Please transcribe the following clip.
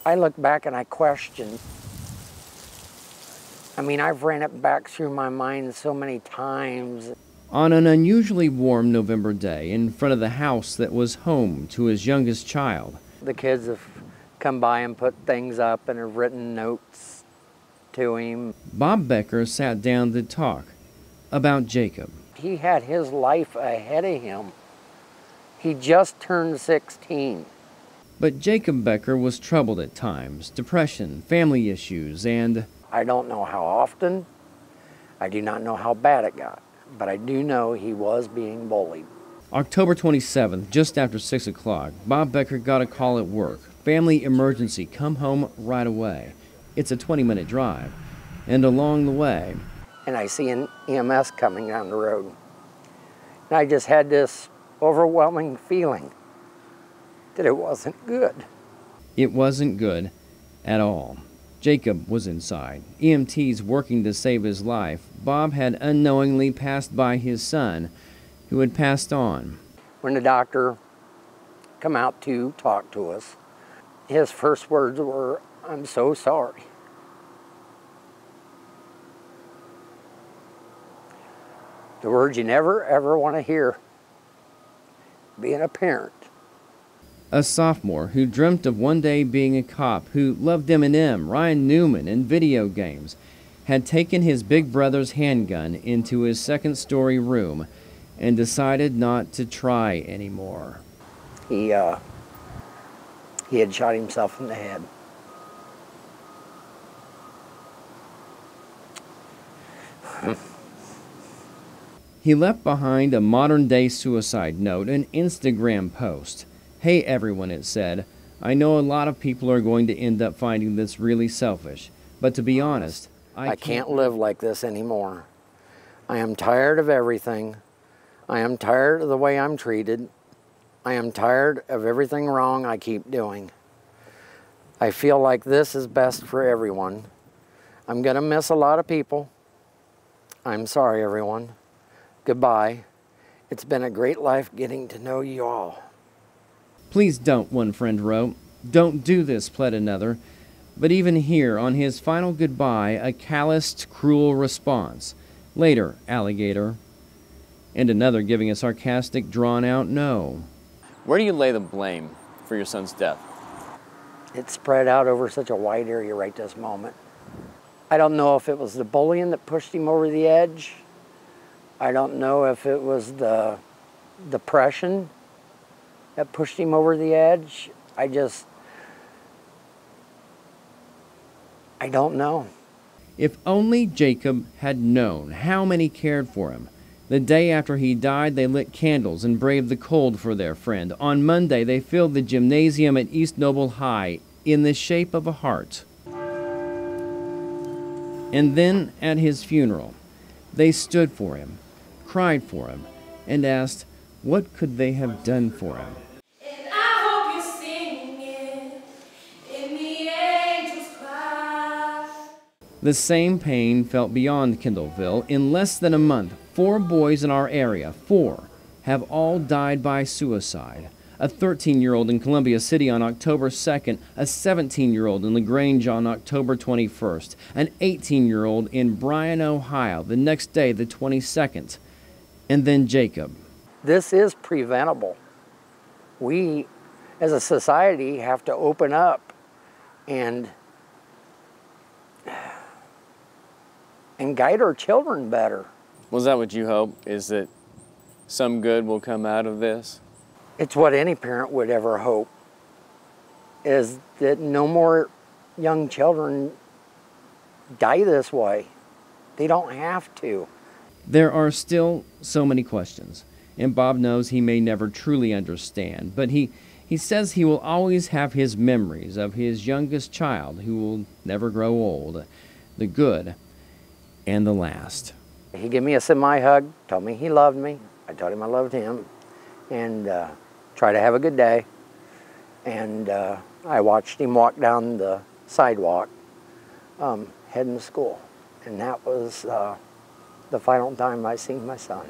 I look back and I question. I mean, I've ran it back through my mind so many times. On an unusually warm November day, in front of the house that was home to his youngest child, The kids have come by and put things up and have written notes to him. Bob Becker sat down to talk about Jacob. He had his life ahead of him. He just turned 16. But Jacob Becker was troubled at times, depression, family issues, and I don't know how often. I do not know how bad it got. But I do know he was being bullied. October 27th, just after 6 o'clock, Bob Becker got a call at work. Family emergency, come home right away. It's a 20-minute drive. And along the way, And I see an EMS coming down the road. And I just had this overwhelming feeling that it wasn't good. it wasn't good at all. Jacob was inside, EMTs working to save his life. Bob had unknowingly passed by his son, who had passed on. When the doctor come out to talk to us, his first words were, "I'm so sorry." The words you never, ever want to hear being a parent. A sophomore who dreamt of one day being a cop, who loved Eminem, Ryan Newman, and video games, had taken his big brother's handgun into his second-story room and decided not to try anymore. He had shot himself in the head. He left behind a modern-day suicide note, an Instagram post. "Hey everyone," it said, "I know a lot of people are going to end up finding this really selfish, but to be honest, I can't live like this anymore. I am tired of everything. I am tired of the way I'm treated. I am tired of everything wrong I keep doing. I feel like this is best for everyone. I'm gonna miss a lot of people. I'm sorry, everyone. Goodbye. It's been a great life getting to know you all." Please don't, one friend wrote. Don't do this, pled another. But even here, on his final goodbye, a calloused, cruel response. Later, alligator. And another giving a sarcastic, drawn-out no. Where do you lay the blame for your son's death? It's spread out over such a wide area right this moment. I don't know if it was the bullying that pushed him over the edge. I don't know if it was the depression that pushed him over the edge. I don't know. If only Jacob had known how many cared for him. The day after he died, they lit candles and braved the cold for their friend. On Monday, they filled the gymnasium at East Noble High in the shape of a heart. And then, at his funeral, they stood for him, cried for him, and asked, what could they have done for him? And I hope you're singing in the angels' cry. The same pain felt beyond Kendallville. In less than a month, 4 boys in our area, 4, have all died by suicide. A 13-year-old in Columbia City on October 2nd, a 17-year-old in LaGrange on October 21st, an 18-year-old in Bryan, Ohio, the next day, the 22nd, and then Jacob. This is preventable. We, as a society, have to open up and guide our children better. Was that what you hope, is that some good will come out of this? It's what any parent would ever hope, is that no more young children die this way. They don't have to. There are still so many questions, and Bob knows he may never truly understand, but he says he will always have his memories of his youngest child who will never grow old, the good and the last. He gave me a semi-hug, told me he loved me. I told him I loved him, and try to have a good day. And I watched him walk down the sidewalk heading to school. And that was the final time I seen my son.